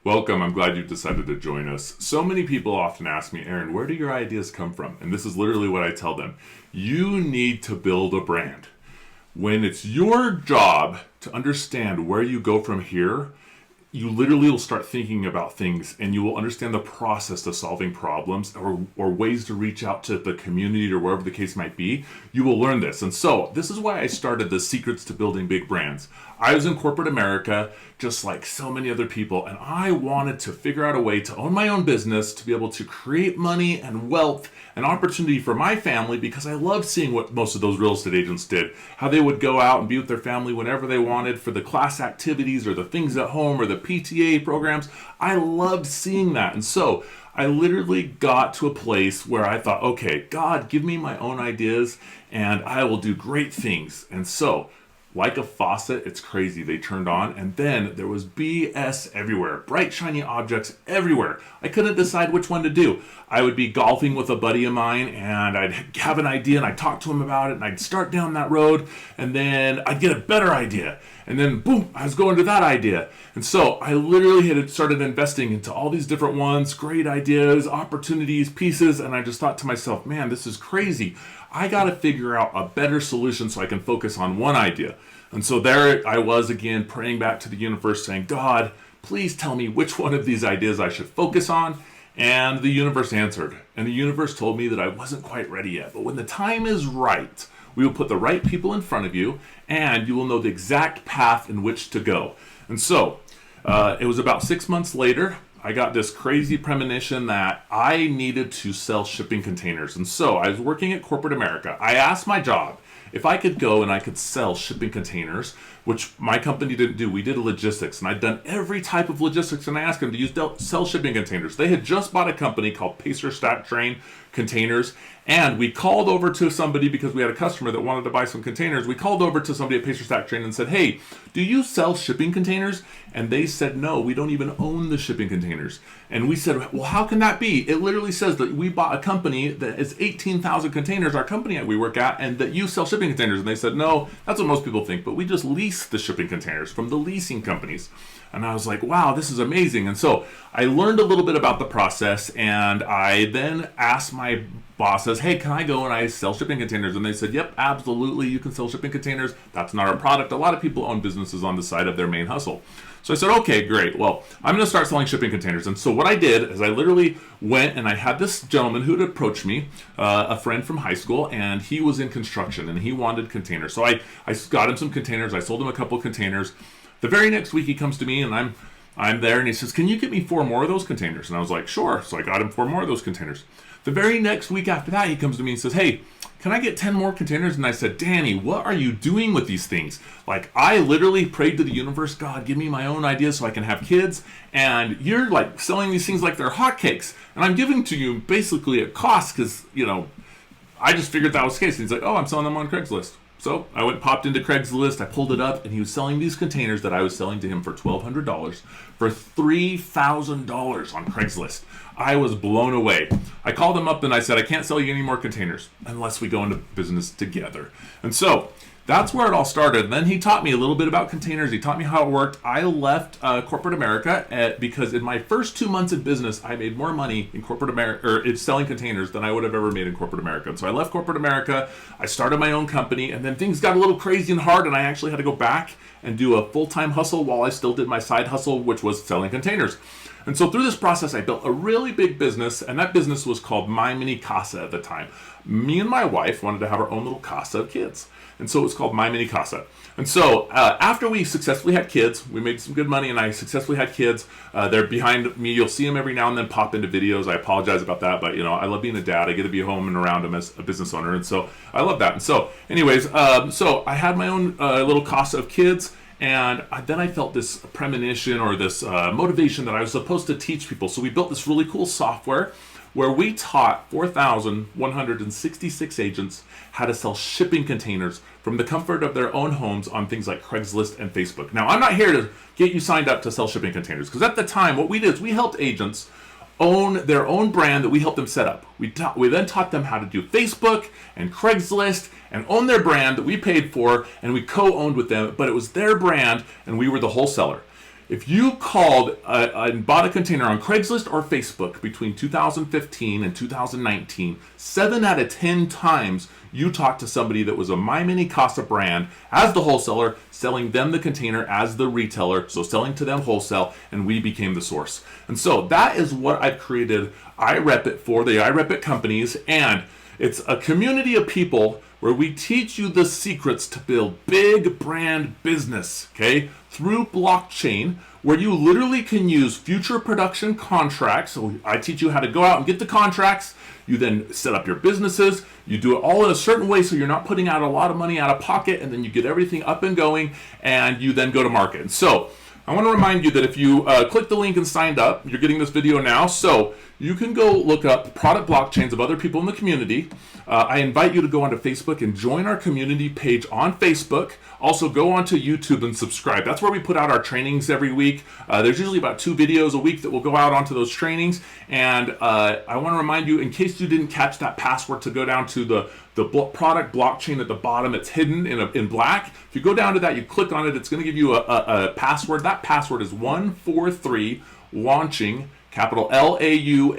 Welcome. I'm glad you've decided to join us. So many people often ask me, Aaron, where do your ideas come from? And this is literally what I tell them. You need to build a brand. When it's your job to understand where you go from here, you literally will start thinking about things and you will understand the process of solving problems or ways to reach out to the community or wherever the case might be. You will learn this. And so this is why I started the Secrets to Building Big Brands. I was in corporate America, just like so many other people, and I wanted to figure out a way to own my own business, to be able to create money and wealth and opportunity for my family, because I loved seeing what most of those real estate agents did, how they would go out and be with their family whenever they wanted for the class activities or the things at home or the PTA programs. I loved seeing that. And so I literally got to a place where I thought, okay, God, give me my own ideas and I will do great things. And so, like a faucet, it's crazy. They turned on, and then there was BS everywhere. Bright, shiny objects everywhere. I couldn't decide which one to do. I would be golfing with a buddy of mine, and I'd have an idea, and I'd talk to him about it, and I'd start down that road, and then I'd get a better idea. And then, boom, I was going to that idea. And so I literally had started investing into all these different ones, great ideas, opportunities, pieces, and I just thought to myself, man, this is crazy. I got to figure out a better solution so I can focus on one idea. And so there I was again, praying back to the universe, saying, God, please tell me which one of these ideas I should focus on. And the universe answered. And the universe told me that I wasn't quite ready yet. But when the time is right, we will put the right people in front of you, and you will know the exact path in which to go. And so it was about 6 months later, I got this crazy premonition that I needed to sell shipping containers. And so I was working at corporate America. I asked my job if I could go and I could sell shipping containers, which my company didn't do. We did logistics, and I'd done every type of logistics, and I asked them to sell shipping containers. They had just bought a company called Pacer Stack Train Containers, and we called over to somebody because we had a customer that wanted to buy some containers. We called over to somebody at Pacer Stack Train and said, hey, do you sell shipping containers? And they said, no, we don't even own the shipping containers. And we said, well, how can that be? It literally says that we bought a company that is 18,000 containers, our company that we work at, and that you sell shipping containers. And they said, no, that's what most people think, but we just lease the shipping containers from the leasing companies. And I was like, wow, this is amazing. And so I learned a little bit about the process, and I then asked my bosses, hey, can I go and I sell shipping containers? And they said, yep, absolutely, you can sell shipping containers. That's not our product. A lot of people own businesses on the side of their main hustle. So I said, okay, great. Well, I'm going to start selling shipping containers. And so what I did is I literally went and I had this gentleman who had approached me, a friend from high school, and he was in construction and he wanted containers. So I got him some containers. I sold him a couple of containers. The very next week he comes to me and I'm there and he says, can you get me 4 more of those containers? And I was like, sure. So I got him 4 more of those containers. The very next week after that, he comes to me and says, hey, can I get 10 more containers? And I said, Danny, what are you doing with these things? Like, I literally prayed to the universe, God, give me my own ideas so I can have kids. And you're like selling these things like they're hotcakes. And I'm giving to you basically at cost because, I just figured that was the case. And he's like, oh, I'm selling them on Craigslist. So I popped into Craigslist, I pulled it up, and he was selling these containers that I was selling to him for $1,200 for $3,000 on Craigslist. I was blown away. I called him up and I said, I can't sell you any more containers unless we go into business together. And so that's where it all started. And then he taught me a little bit about containers. He taught me how it worked. I left corporate America because in my first 2 months in business, I made more money in corporate America or in selling containers than I would have ever made in corporate America. And so I left corporate America. I started my own company, and then things got a little crazy and hard, and I actually had to go back and do a full-time hustle while I still did my side hustle, which was selling containers. And so through this process, I built a really big business, and that business was called My Mini Casa at the time. Me and my wife wanted to have our own little casa of kids. And so it was called My Mini Casa. And so after we successfully had kids, we made some good money, and I successfully had kids. They're behind me. You'll see them every now and then pop into videos. I apologize about that, but I love being a dad. I get to be home and around them as a business owner, and so I love that. And so anyways, so I had my own little casa of kids. And then I felt this premonition or this motivation that I was supposed to teach people. So we built this really cool software where we taught 4,166 agents how to sell shipping containers from the comfort of their own homes on things like Craigslist and Facebook. Now, I'm not here to get you signed up to sell shipping containers, because at the time, what we did is we helped agents own their own brand that we helped them set up. We then taught them how to do Facebook and Craigslist and own their brand that we paid for, and we co-owned with them, but it was their brand and we were the wholesaler. If you called and bought a container on Craigslist or Facebook between 2015 and 2019, 7 out of 10 times you talked to somebody that was a My Mini Casa brand as the wholesaler, selling them the container as the retailer, so selling to them wholesale, and we became the source. And so that is what I've created iRepit for, the iRepit companies, and it's a community of people where we teach you the secrets to build big brand business, okay, through blockchain, where you literally can use future production contracts. So I teach you how to go out and get the contracts. You then set up your businesses. You do it all in a certain way so you're not putting out a lot of money out of pocket, and then you get everything up and going, and you then go to market. And so I want to remind you that if you click the link and signed up, you're getting this video now, so you can go look up product blockchains of other people in the community. I invite you to go onto Facebook and join our community page on Facebook. Also, go onto YouTube and subscribe. That's where we put out our trainings every week. There's usually about 2 videos a week that will go out onto those trainings. And I want to remind you, in case you didn't catch that password, to go down to the product blockchain at the bottom. It's hidden in black. If you go down to that, you click on it, it's going to give you a password. That password is 143 launching, capital LAUNCHING,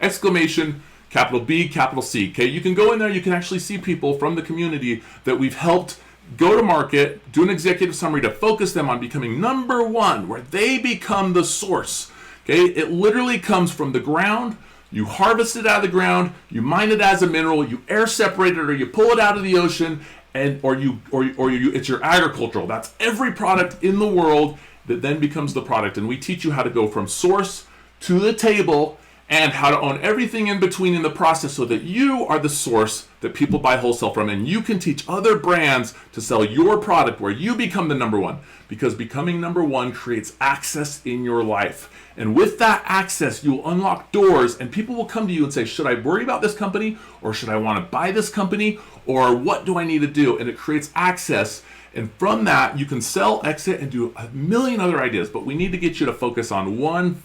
exclamation, capital B, capital C. Okay, you can go in there, you can actually see people from the community that we've helped go to market, do an executive summary to focus them on becoming number one, where they become the source. Okay, it literally comes from the ground. You harvest it out of the ground, you mine it as a mineral, you air separate it, or you pull it out of the ocean, and it's your agricultural. That's every product in the world that then becomes the product. And we teach you how to go from source to the table, and how to own everything in between in the process, so that you are the source that people buy wholesale from, and you can teach other brands to sell your product where you become the number one, because becoming number one creates access in your life. And with that access, you will unlock doors, and people will come to you and say, should I worry about this company, or should I want to buy this company, or what do I need to do? And it creates access. And from that, you can sell, exit, and do a million other ideas. But we need to get you to focus on one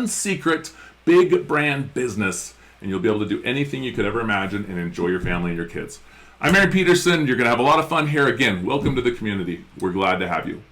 secret big brand business, and you'll be able to do anything you could ever imagine and enjoy your family and your kids. I'm Aaron Peterson. You're going to have a lot of fun here. Again, welcome to the community. We're glad to have you.